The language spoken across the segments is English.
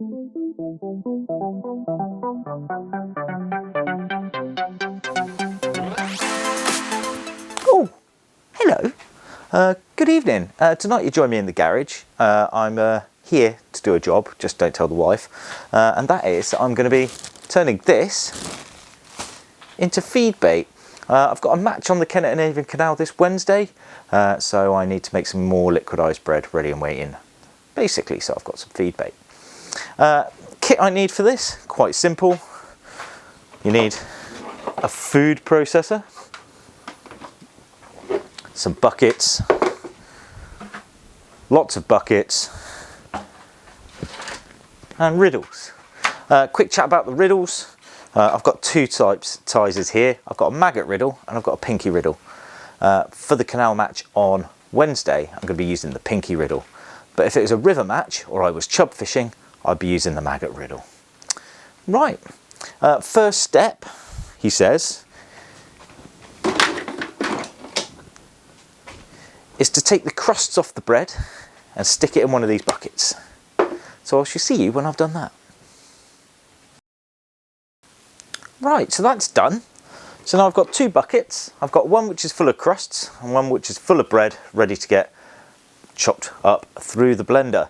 Oh, hello. Good evening. Tonight you join me in the garage. I'm here to do a job, just don't tell the wife. And that is, I'm going to be turning this into feed bait. I've got a match on the Kennet and Avon Canal this Wednesday, so I need to make some more liquidised bread ready and waiting, basically, so I've got some feed bait. Kit I need for this, quite simple. You need a food processor, some buckets, lots of buckets, and riddles. Quick chat about the riddles. I've got two sizes here. I've got a maggot riddle and I've got a pinky riddle. For the canal match on Wednesday, I'm going to be using the pinky riddle. But if it was a river match or I was chub fishing, I'd be using the maggot riddle. Right, first step, he says, is to take the crusts off the bread and stick it in one of these buckets. So I shall see you when I've done that. Right, so that's done. So now I've got two buckets. I've got one which is full of crusts and one which is full of bread ready to get chopped up through the blender.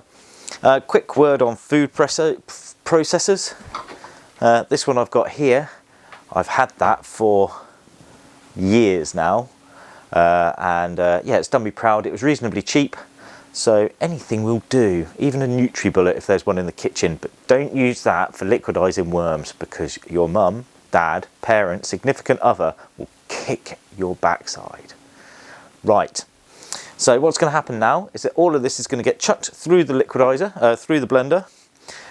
Quick word on food processors. This one I've got here, I've had that for years now. Yeah, it's done me proud. It was reasonably cheap, so anything will do, even a NutriBullet if there's one in the kitchen, but don't use that for liquidising worms because your mum, dad, parent, significant other will kick your backside. Right, so what's going to happen now is that all of this is going to get chucked through the liquidizer, through the blender,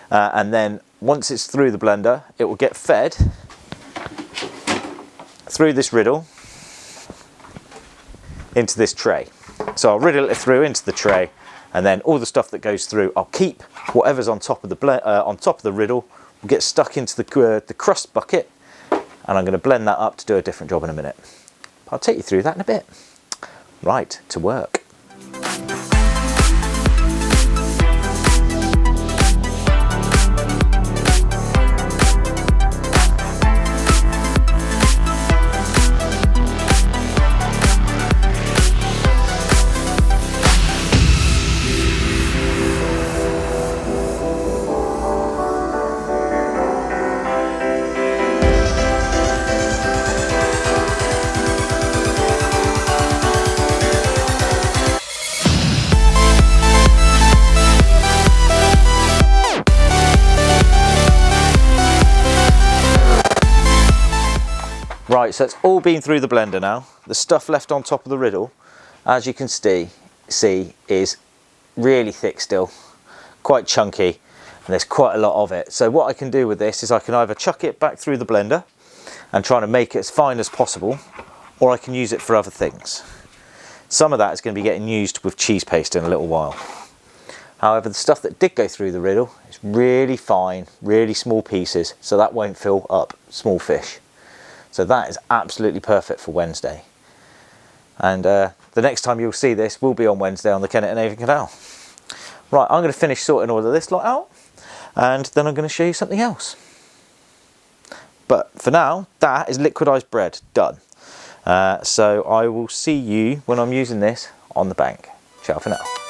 and then once it's through the blender it will get fed through this riddle into this tray. So I'll riddle it through into the tray, and then all the stuff that goes through I'll keep. Whatever's on top of the riddle will get stuck into the crust bucket, and I'm going to blend that up to do a different job in a minute. I'll take you through that in a bit. Right, to work. Right, so it's all been through the blender now. The stuff left on top of the riddle, as you can see is really thick still, quite chunky, and there's quite a lot of it. So what I can do with this is I can either chuck it back through the blender and try to make it as fine as possible, or I can use it for other things. Some of that is going to be getting used with cheese paste in a little while. However, the stuff that did go through the riddle is really fine, really small pieces, so that won't fill up small fish. So that is absolutely perfect for Wednesday. And the next time you'll see this will be on Wednesday on the Kennet and Avon Canal. Right, I'm going to finish sorting all of this lot out, and then I'm going to show you something else. But for now, that is liquidised bread, done. So I will see you when I'm using this on the bank. Ciao for now.